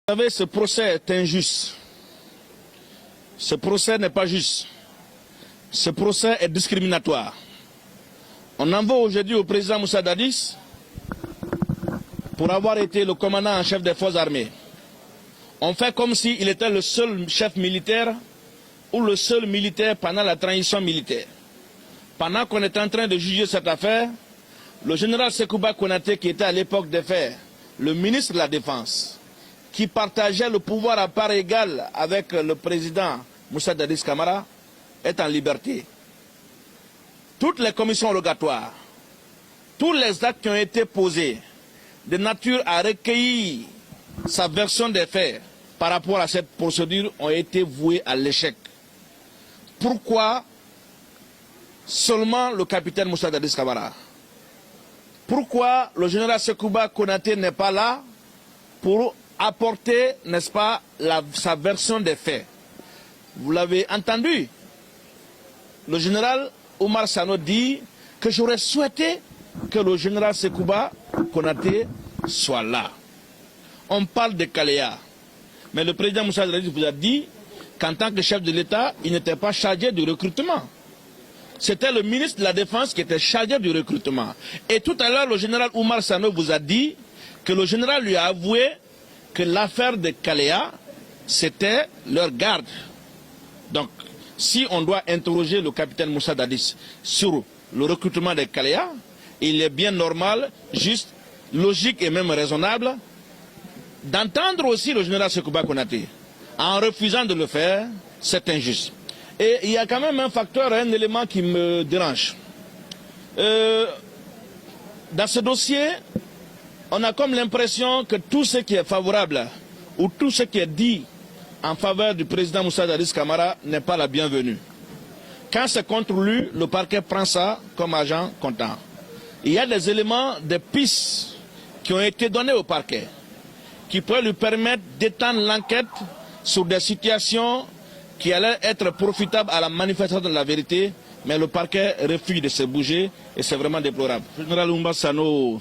Vous savez, ce procès est injuste. Ce procès n'est pas juste. Ce procès est discriminatoire. On en veut aujourd'hui au président Moussa Dadis pour avoir été le commandant en chef des forces armées. On fait comme s'il était le seul chef militaire ou le seul militaire pendant la transition militaire. Pendant qu'on est en train de juger cette affaire, le général Sekouba Konaté, qui était à l'époque des faits le ministre de la Défense, qui partageait le pouvoir à part égale avec le président Moussa Dadis Camara, est en liberté. Toutes les commissions rogatoires, tous les actes qui ont été posés de nature à recueillir sa version des faits par rapport à cette procédure ont été voués à l'échec. Pourquoi seulement le capitaine Moussa Dadis Camara? Pourquoi le général Sekouba Konaté n'est pas là pour apporter, n'est-ce pas, sa version des faits? Vous l'avez entendu. Le général Oumar Sano dit que j'aurais souhaité que le général Sekouba Konaté soit là. On parle de Kaléa. Mais le président Moussa Dadis vous a dit qu'en tant que chef de l'État, il n'était pas chargé du recrutement. C'était le ministre de la Défense qui était chargé du recrutement. Et tout à l'heure, le général Oumar Sano vous a dit que le général lui a avoué que l'affaire de Kaléa, c'était leur garde. Donc, si on doit interroger le capitaine Moussa Dadis sur le recrutement de Kaléa, il est bien normal, juste, logique et même raisonnable d'entendre aussi le général Sekouba Konaté. En refusant de le faire, c'est injuste. Et il y a quand même un facteur, un élément qui me dérange. Dans ce dossier, on a comme l'impression que tout ce qui est favorable ou tout ce qui est dit en faveur du président Moussa Dadis Camara n'est pas la bienvenue. Quand c'est contre lui, le parquet prend ça comme agent comptant. Il y a des éléments, des pistes qui ont été donnés au parquet qui pourraient lui permettre d'étendre l'enquête sur des situations qui allaient être profitables à la manifestation de la vérité, mais le parquet refuse de se bouger et c'est vraiment déplorable. Le général Oumar Sano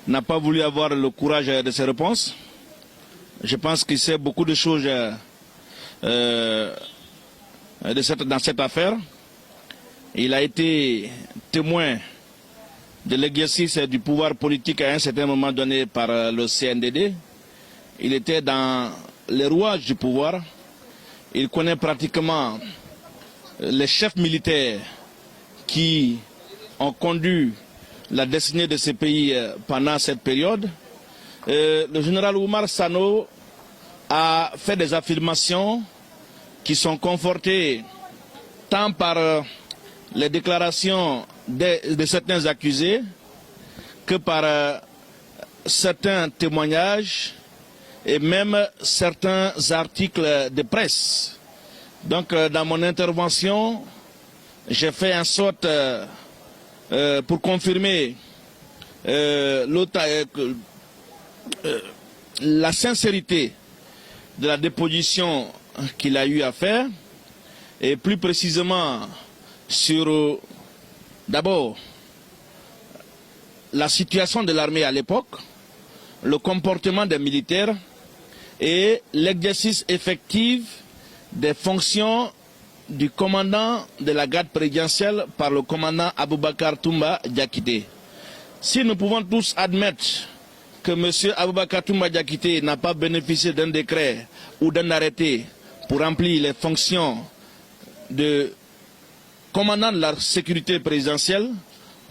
n'a pas voulu avoir le courage de ses réponses. Je pense qu'il sait beaucoup de choses dans cette affaire. Il a été témoin de l'exercice du pouvoir politique à un certain moment donné par le CNDD. Il était dans les rouages du pouvoir. Il connaît pratiquement les chefs militaires qui ont conduit la destinée de ce pays pendant cette période. Le général Oumar Sano a fait des affirmations qui sont confortées tant par les déclarations de certains accusés que par certains témoignages et même certains articles de presse. Donc dans mon intervention, j'ai fait en sorte pour confirmer la sincérité de la déposition qu'il a eu à faire et plus précisément sur d'abord la situation de l'armée à l'époque, le comportement des militaires et l'exercice effectif des fonctions du commandant de la garde présidentielle par le commandant Aboubakar Toumba Diakité. Si nous pouvons tous admettre que M. Aboubakar Toumba Diakité n'a pas bénéficié d'un décret ou d'un arrêté pour remplir les fonctions de commandant de la sécurité présidentielle,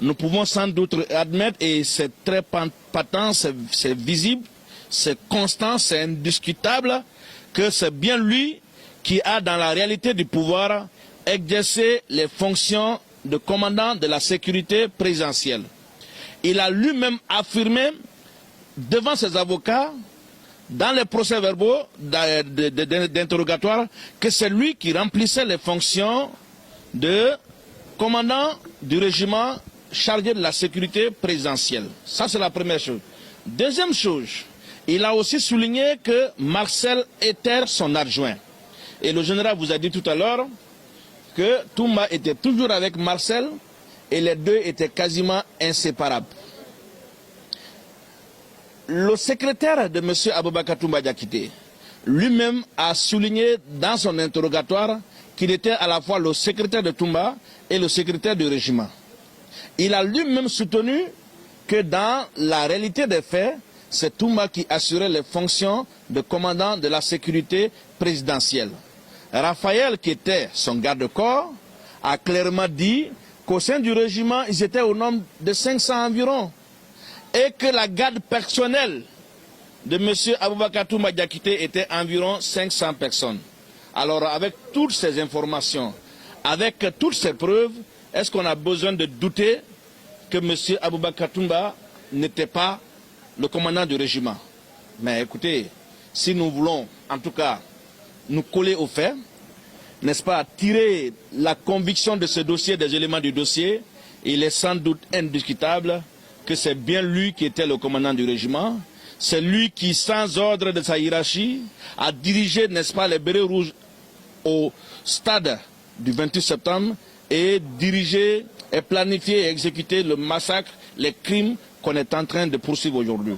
nous pouvons sans doute admettre, et c'est très patent, c'est visible, c'est constant, c'est indiscutable, que c'est bien lui qui a dans la réalité du pouvoir exercé les fonctions de commandant de la sécurité présidentielle. Il a lui-même affirmé devant ses avocats, dans les procès-verbaux d'interrogatoire, que c'est lui qui remplissait les fonctions de commandant du régiment chargé de la sécurité présidentielle. Ça, c'est la première chose. Deuxième chose, il a aussi souligné que Marcel était son adjoint. Et le général vous a dit tout à l'heure que Toumba était toujours avec Marcel et les deux étaient quasiment inséparables. Le secrétaire de M. Aboubakar Toumba Diakité lui-même a souligné dans son interrogatoire qu'il était à la fois le secrétaire de Toumba et le secrétaire du régiment. Il a lui-même soutenu que dans la réalité des faits, c'est Toumba qui assurait les fonctions de commandant de la sécurité présidentielle. Raphaël, qui était son garde-corps, a clairement dit qu'au sein du régiment, ils étaient au nombre de 500 environ, et que la garde personnelle de M. Aboubakar Toumba Diakité était environ 500 personnes. Alors, avec toutes ces informations, avec toutes ces preuves, est-ce qu'on a besoin de douter que M. Aboubakar Toumba n'était pas le commandant du régiment? Mais écoutez, si nous voulons, en tout cas, nous coller aux faits, n'est-ce pas, tirer la conviction de ce dossier, des éléments du dossier, il est sans doute indiscutable que c'est bien lui qui était le commandant du régiment. C'est lui qui, sans ordre de sa hiérarchie, a dirigé, n'est-ce pas, les bérets rouges au stade du 28 septembre et dirigé et planifié et exécuté le massacre, les crimes qu'on est en train de poursuivre aujourd'hui.